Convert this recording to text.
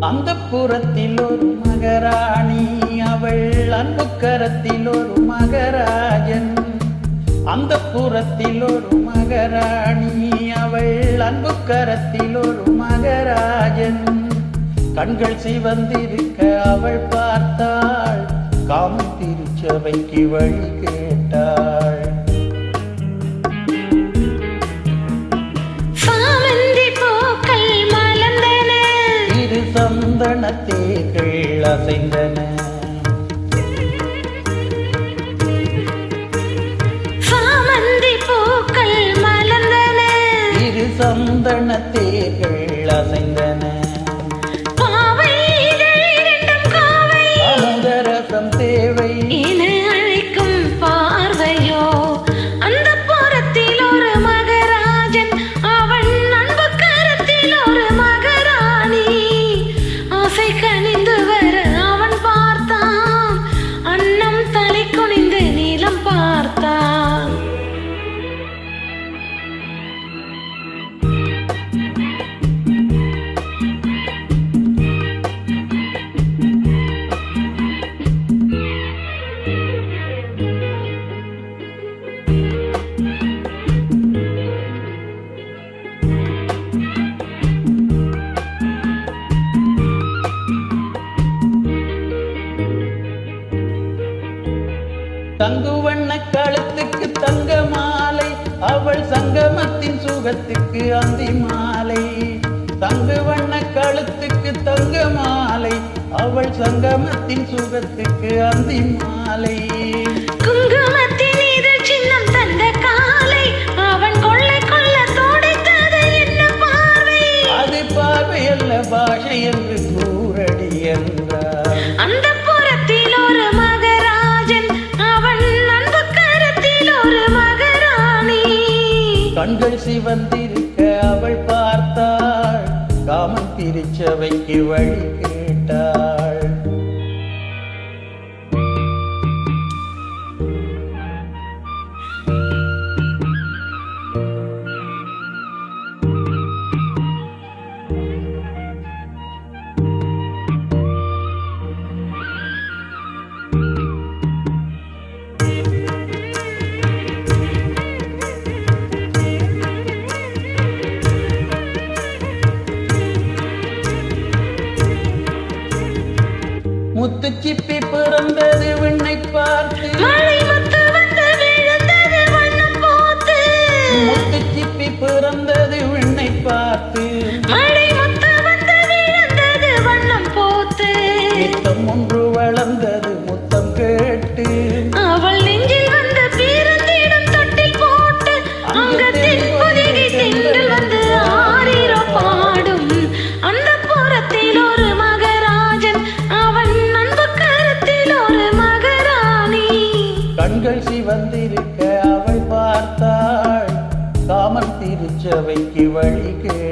அந்த புறத்தில் ஒரு மகராணி, அவள் அன்பு கரத்தில் ஒரு மகராஜன். அந்த புறத்தில் ஒரு மகராணி, அவள் அன்பு கரத்தில் ஒரு மகராஜன். கண்கள் சிவந்திருக்க அவள் பார்த்தாள், காமம் திருச்சபைக்கு வழி கேட்டாள். சந்தனத்தேர்கள் அசைந்தன, சாமந்தி பூக்கள் மலர்ந்தன, இரு சந்தனத்தேர்கள் அசைந்தன. பாவைகள் இரண்டும் காவை, அமுதரசம் தேவை என அழைக்கும் பார்வையோ. அந்த புறத்தில் ஒரு மகராஜன், அவன் அன்பு கரத்தில் ஒரு மகராணி. ஆசை கனிந்து வர அவன் பார்த்தான், அன்னம் தலை குனிந்து நீளம் பார்த்தான். தங்குவண்ண கழுத்துக்கு தங்க மாலை, அவள் சங்கமத்தின் சுகத்துக்கு அந்தி மாலை. தங்குவண்ண கழுத்துக்கு தங்க மாலை, அவள் சங்கமத்தின் சுகத்துக்கு அந்தி மாலை. குங்குமத்தின் இதழ் சின்னம் தந்த காலை, அவன் கொள்ளை கொள்ள தோடைத்தது என்ன பார்வை. அது பார்வை அல்ல பாஷை என்று கூறடி என்றார். அந்த புறத்தில் ஒரு மகராஜன், அவன் அன்பு கரத்தில் ஒரு மகராணி. கண்கள் சிவந்திருக்க அவள் பார்த்தாள், காமன் திருச்சபைக்கு வழி கேட்டாள். முத்துச்சிப்பி பிறந்தது விண்ணை பார்த்து, மழை முத்து வந்து விழுந்தது வண்ணம் போத்து. முத்துச்சிப்பி பிறந்தது விண்ணை பார்த்து, மழை முத்து வந்து விழுந்தது வண்ணம் போத்து. முத்தம் ஒன்று வளர்ந்தது முத்தம் கேட்டு, அவள் நெஞ்சில் வந்து பிறந்திடும் தொட்டில் போட்டு, அங்கத்தின் பொதிகை தென்றல் வந்து ஆரிரோ பாடும். அந்த புறத்தில் ஒரு மகராஜன், அவன் அன்பு கரத்தில் ஒரு மகராணி. கண்கள் சிவந்திருக்க அவள் பார்த்தாள், காமன் திருச்சபைக்கு வழி கேட்டாள்.